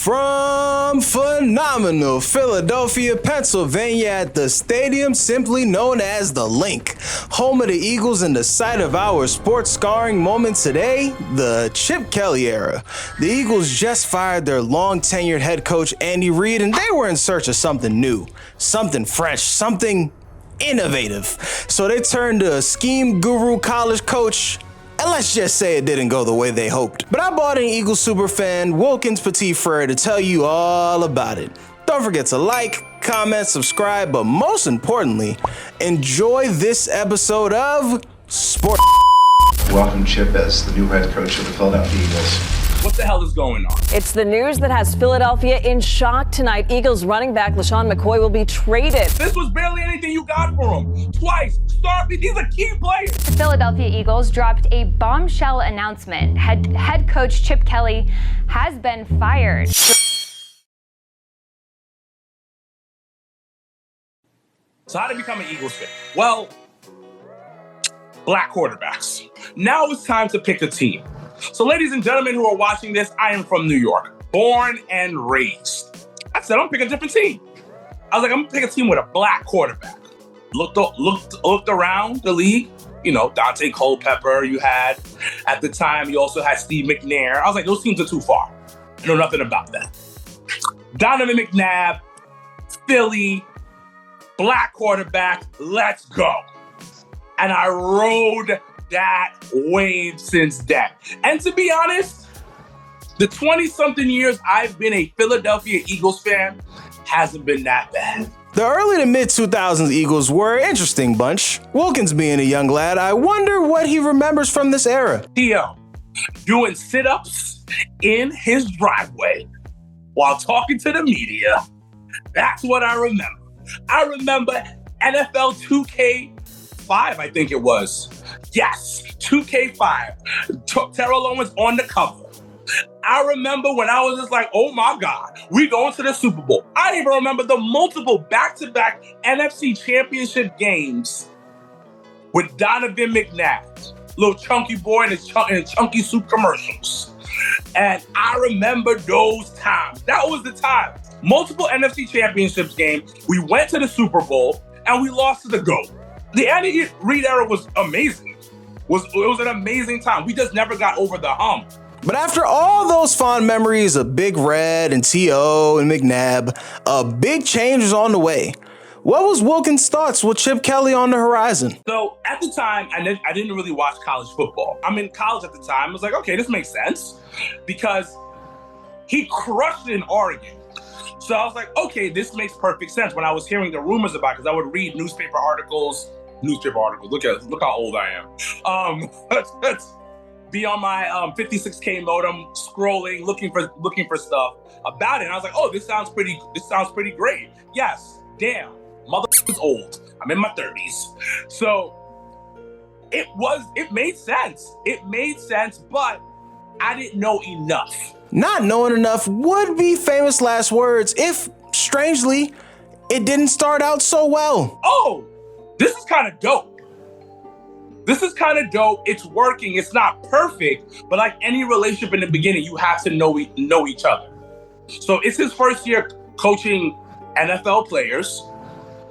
From phenomenal Philadelphia, Pennsylvania, at the stadium simply known as the Link, home of the Eagles and the site of our sports scarring moment today, the Chip Kelly era. The Eagles just fired their long-tenured head coach Andy Reid, and they were in search of something new, something fresh, something innovative. So they turned to a scheme guru college coach, and let's just say it didn't go the way they hoped. But I brought in Eagles superfan Wilkins Petitfrere to tell you all about it. Don't forget to like, comment, subscribe, but most importantly, enjoy this episode of Sport. Welcome, Chip, as the new head coach of the Philadelphia Eagles. What the hell is going on? It's the news that has Philadelphia in shock tonight. Eagles running back LeSean McCoy will be traded. This was barely anything you got for him. Twice. These are key players. The Philadelphia Eagles dropped a bombshell announcement. Head coach Chip Kelly has been fired. So how to become an Eagles fan? Well, black quarterbacks. Now it's time to pick a team. So ladies and gentlemen who are watching this, I am from New York, born and raised. I said, I'm gonna pick a different team. I was like, I'm gonna pick a team with a black quarterback. Looked around the league, you know, Dante Culpepper you had. At the time, you also had Steve McNair. I was like, those teams are too far. I know nothing about that. Donovan McNabb, Philly, black quarterback, let's go. And I rode that wave since then. And to be honest, the 20-something years I've been a Philadelphia Eagles fan hasn't been that bad. The early to mid-2000s Eagles were an interesting bunch. Wilkins being a young lad, I wonder what he remembers from this era. Theo, doing sit-ups in his driveway while talking to the media. That's what I remember. I remember NFL 2K5, I think it was. Yes, 2K5. Terrell Owens on the cover. I remember when I was just like, oh my God, we going to the Super Bowl. I even remember the multiple back-to-back NFC Championship games with Donovan McNabb, little chunky boy in his chunky soup commercials. And I remember those times. That was the time. Multiple NFC Championships games. We went to the Super Bowl and we lost to the GOAT. The Andy Reid era was amazing. It was an amazing time. We just never got over the hump. But after all those fond memories of Big Red and T.O. and McNabb, a big change was on the way. What was Wilkins' thoughts with Chip Kelly on the horizon? So at the time, I didn't really watch college football. I'm in college at the time. I was like, okay, this makes sense because he crushed it in Oregon. So I was like, okay, this makes perfect sense when I was hearing the rumors about it, because I would read newspaper articles. Look how old I am. Let's be on my 56K modem, scrolling, looking for stuff about it. And I was like, oh, this sounds pretty great. Yes, damn, mother is old. I'm in my 30s. So it made sense. It made sense, but I didn't know enough. Not knowing enough would be famous last words if, strangely, it didn't start out so well. Oh, this is kind of dope. It's working. It's not perfect, but like any relationship in the beginning, you have to know each other. So it's his first year coaching NFL players.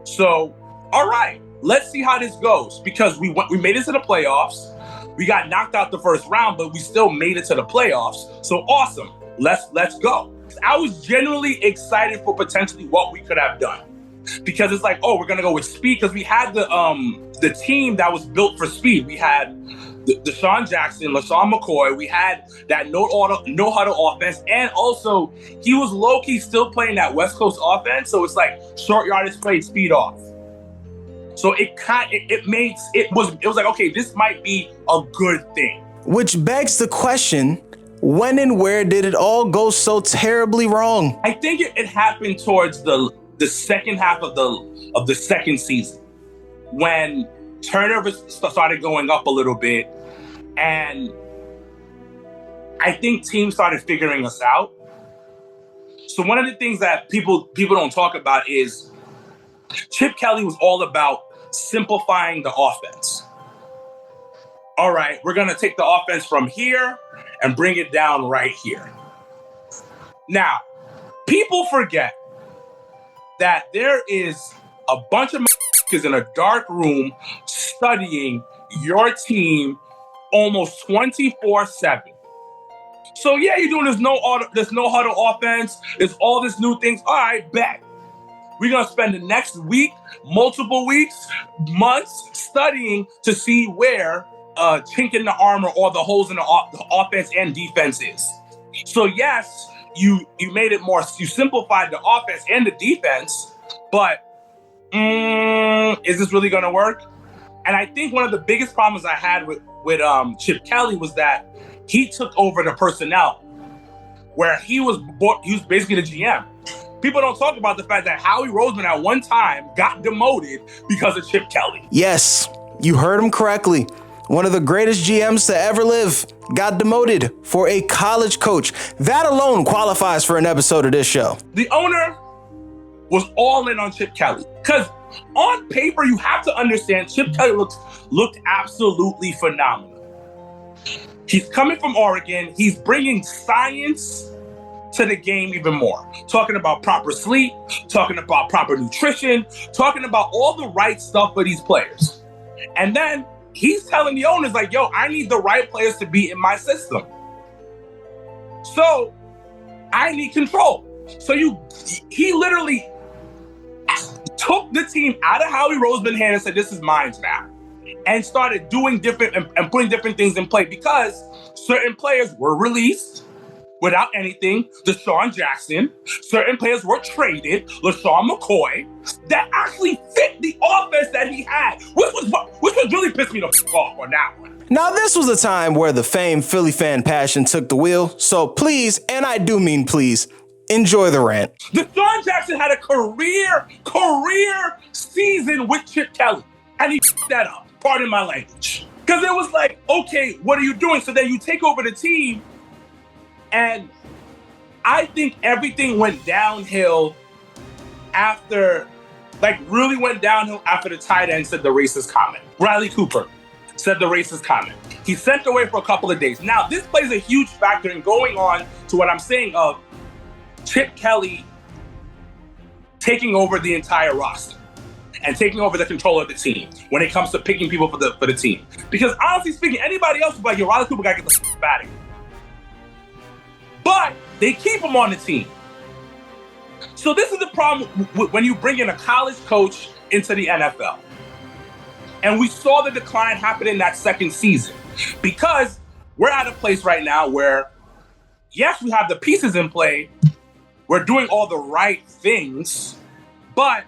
So, all right, let's see how this goes, because we made it to the playoffs. We got knocked out the first round, but we still made it to the playoffs. So awesome. Let's go. I was genuinely excited for potentially what we could have done. Because it's like, oh, we're gonna go with speed, because we had the team that was built for speed. We had DeSean Jackson, LeSean McCoy. We had that no-huddle offense, and also he was low-key still playing that West Coast offense. So it's like short yardage play, speed off. So it was like, okay, this might be a good thing. Which begs the question, when and where did it all go so terribly wrong? I think it happened towards the second half of the second season, when turnovers started going up a little bit, and I think teams started figuring us out. So one of the things that people don't talk about is Chip Kelly was all about simplifying the offense. All right, we're going to take the offense from here and bring it down right here. Now, People forget that there is a bunch of motherfuckers in a dark room studying your team almost 24/7. So yeah, you're doing this no-huddle offense. There's all this new things. All right, bet. We're going to spend the next week, multiple weeks, months studying to see where chink in the armor or the holes in the offense and defense is. So yes, you made it more, you simplified the offense and the defense, but is this really going to work? And I think one of the biggest problems I had with Chip Kelly was that he took over the personnel, where he was basically the GM. People don't talk about the fact that Howie Roseman at one time got demoted because of Chip Kelly. Yes, you heard him correctly. One of the greatest GMs to ever live got demoted for a college coach. That alone qualifies for an episode of this show. The owner was all in on Chip Kelly. Because on paper, you have to understand, Chip Kelly looked absolutely phenomenal. He's coming from Oregon. He's bringing science to the game even more. Talking about proper sleep, talking about proper nutrition, talking about all the right stuff for these players. And then he's telling the owners, like, yo, I need the right players to be in my system. So I need control. So he literally took the team out of Howie Roseman's hand and said, this is mine now. And started doing different and putting different things in play because certain players were released without anything. DeSean Jackson. Certain players were traded. LeSean McCoy. That actually fit the offense that he had, which was really pissed me the f*** off on that one. Now, this was a time where the famed Philly fan passion took the wheel. So please, and I do mean please, enjoy the rant. DeSean Jackson had a career season with Chip Kelly. And he f***ed that up. Pardon my language. Because it was like, okay, what are you doing? So then you take over the team. And I think everything went downhill really went downhill after the tight end said the racist comment. Riley Cooper said the racist comment. He sent away for a couple of days. Now, this plays a huge factor in going on to what I'm saying of Chip Kelly taking over the entire roster and taking over the control of the team when it comes to picking people for the team. Because honestly speaking, anybody else would be like, yo, Riley Cooper gotta get the f*** out of here. But they keep him on the team. So this is the problem when you bring in a college coach into the NFL. And we saw the decline happen in that second season because we're at a place right now where, yes, we have the pieces in play. We're doing all the right things, but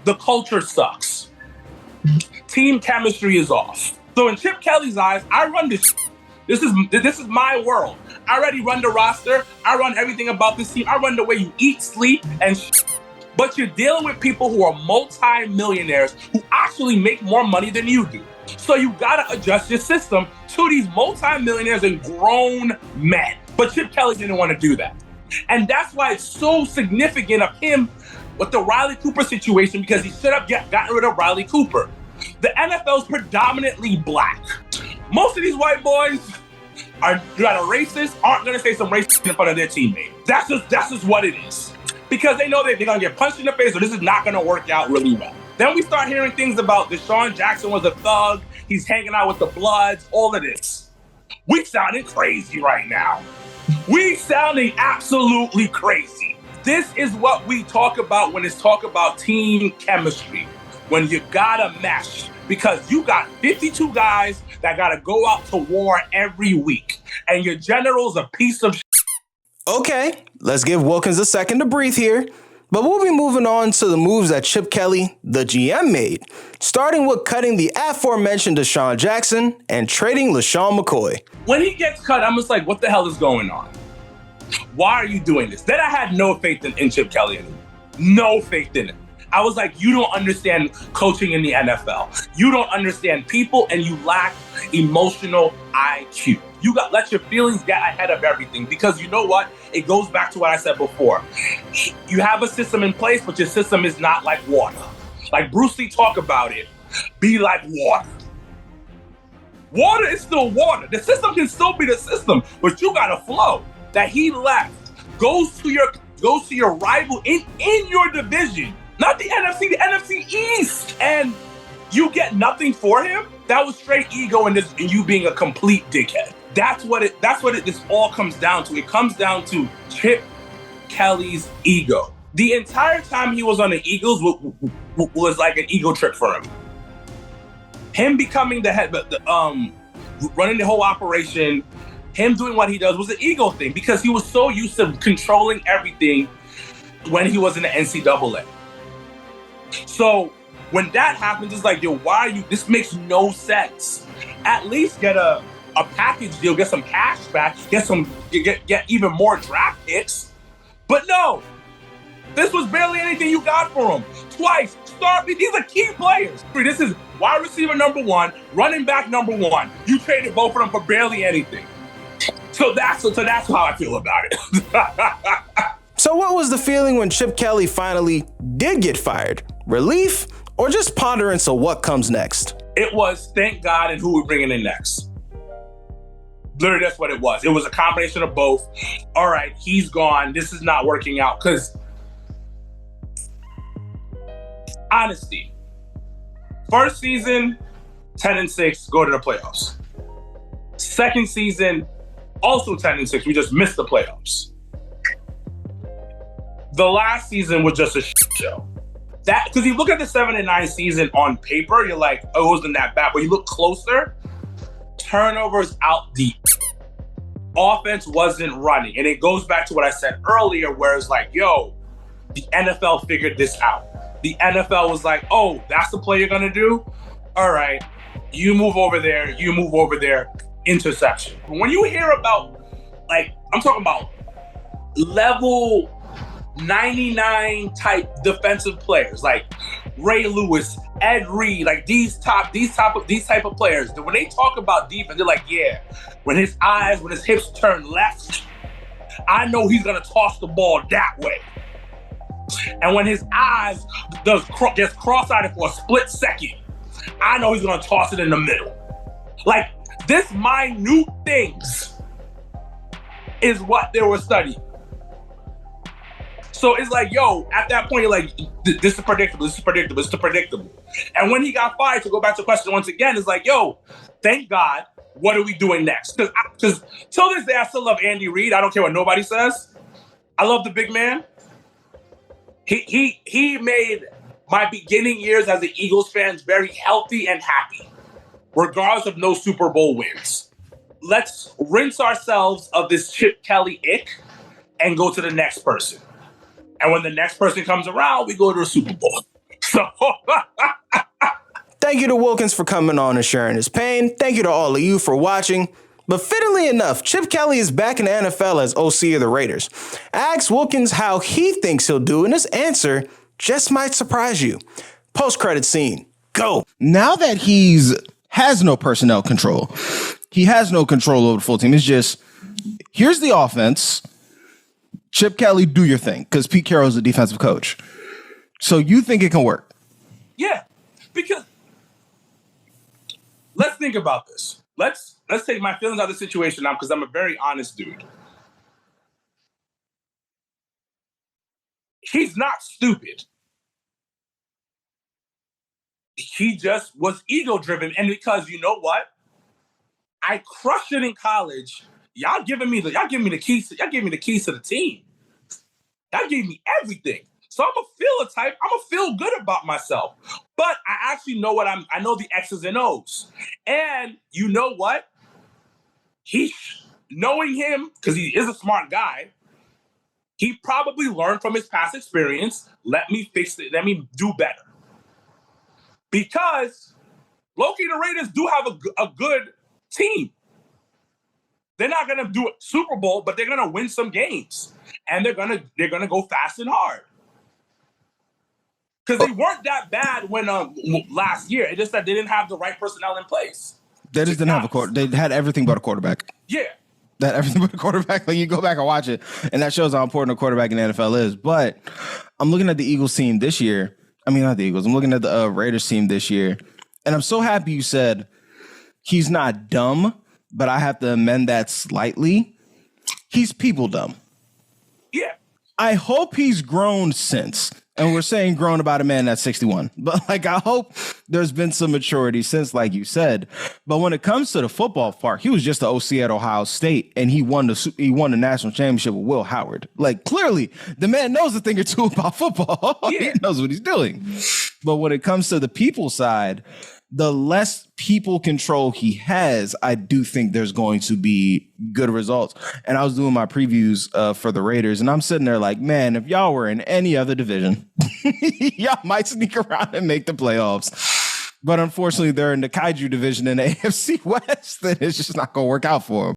the culture sucks. Team chemistry is off. So in Chip Kelly's eyes, I run this. This is my world. I already run the roster. I run everything about this team. I run the way you eat, sleep, and But you're dealing with people who are multi-millionaires who actually make more money than you do. So you gotta adjust your system to these multi-millionaires and grown men. But Chip Kelly didn't want to do that. And that's why it's so significant of him with the Riley Cooper situation, because he should have gotten rid of Riley Cooper. The NFL is predominantly black. Most of these white boys are racist, aren't going to say some racist in front of their teammate. That's just what it is. Because they know that they're going to get punched in the face, or this is not going to work out really well. Then we start hearing things about DeSean Jackson was a thug, he's hanging out with the Bloods, all of this. We sounding crazy right now. We sounding absolutely crazy. This is what we talk about when it's talk about team chemistry. When you gotta mesh, because you got 52 guys that gotta go out to war every week, and your general's a piece of shit. Okay, let's give Wilkins a second to breathe here, but we'll be moving on to the moves that Chip Kelly, the GM, made, starting with cutting the aforementioned DeSean Jackson and trading LeSean McCoy. When he gets cut, I'm just like, what the hell is going on? Why are you doing this? Then I had no faith in Chip Kelly anymore. No faith in it. I was like, you don't understand coaching in the NFL. You don't understand people, and you lack emotional IQ. You let your feelings get ahead of everything, because you know what? It goes back to what I said before. You have a system in place, but your system is not like water. Like Bruce Lee talk about it. Be like water. Water is still water. The system can still be the system, but you got to flow. That he left goes to goes to your rival in your division, not the NFC East, and you get nothing for him. That was straight ego and you being a complete dickhead. That's what this all comes down to. It comes down to Chip Kelly's ego. The entire time he was on the Eagles was like an ego trip for him. Him becoming the head, running the whole operation, him doing what he does was an ego thing because he was so used to controlling everything when he was in the NCAA. So when that happens, it's like, yo, why are you? This makes no sense. At least get a package deal, get some cash back, get even more draft picks. But no, this was barely anything you got for him. Twice, these are key players. This is wide receiver number 1, running back number 1. You traded both of them for barely anything. So that's how I feel about it. So what was the feeling when Chip Kelly finally did get fired? Relief or just ponderance of what comes next? It was thank God and who we're bringing in next. Literally, that's what it was. It was a combination of both. All right, he's gone. This is not working out. Because, honesty, first season, 10-6, go to the playoffs. Second season, also 10-6. We just missed the playoffs. The last season was just a shit show. Because you look at the 7-9 season on paper, you're like, oh, it wasn't that bad. But you look closer, turnovers out deep. Offense wasn't running. And it goes back to what I said earlier, where it's like, yo, the NFL figured this out. The NFL was like, oh, that's the play you're going to do? All right, you move over there, interception. When you hear about, like, I'm talking about level 99 type defensive players, like Ray Lewis, Ed Reed, like these type of players, when they talk about defense, they're like, yeah, when his hips turn left, I know he's gonna toss the ball that way. And when his eyes gets cross-eyed for a split second, I know he's gonna toss it in the middle. Like, this minute things is what they were studying. So it's like, yo, at that point, you're like, this is predictable. And when he got fired, to go back to the question once again, it's like, yo, thank God, what are we doing next? Because till this day, I still love Andy Reid. I don't care what nobody says. I love the big man. He made my beginning years as an Eagles fan very healthy and happy, regardless of no Super Bowl wins. Let's rinse ourselves of this Chip Kelly ick and go to the next person. And when the next person comes around, we go to a Super Bowl. So thank you to Wilkins for coming on and sharing his pain. Thank you to all of you for watching. But fittingly enough, Chip Kelly is back in the NFL as OC of the Raiders. Ask Wilkins how he thinks he'll do, and his answer just might surprise you. Post-credit scene. Go. Now that has no personnel control, he has no control over the full team. It's just, here's the offense. Chip Kelly, do your thing, because Pete Carroll's the defensive coach. So you think it can work? Yeah, because let's think about this. Let's take my feelings out of the situation now, because I'm a very honest dude. He's not stupid. He just was ego-driven, and because you know what? I crushed it in college. Y'all giving me the keys to the team. Y'all gave me everything. So I'm gonna feel good about myself. But I actually know I know the X's and O's. And you know what? Knowing him, because he is a smart guy, he probably learned from his past experience. Let me fix it. Let me do better. Because low-key, the Raiders do have a good team. They're not gonna do a Super Bowl, but they're gonna win some games, and they're gonna go fast and hard. Because they weren't that bad when last year. It's just that they didn't have the right personnel in place. They just didn't have a They had everything but a quarterback. Yeah. They had everything but a quarterback. Like, you go back and watch it, and that shows how important a quarterback in the NFL is. But I'm looking at the Eagles team this year. I mean, not the Eagles. I'm looking at the Raiders team this year, and I'm so happy you said he's not dumb. But I have to amend that slightly. He's people dumb. Yeah. I hope he's grown since. And we're saying grown about a man that's 61. But like, I hope there's been some maturity since, like you said. But when it comes to the football part, he was just the OC at Ohio State, and he won the national championship with Will Howard. Like, clearly, the man knows a thing or two about football. Yeah. He knows what he's doing. But when it comes to the people side, the less people control he has, I do think there's going to be good results. And I was doing my previews for the Raiders, and I'm sitting there like, man, if y'all were in any other division, y'all might sneak around and make the playoffs. But unfortunately, they're in the Kaiju division in the AFC West, and it's just not going to work out for them.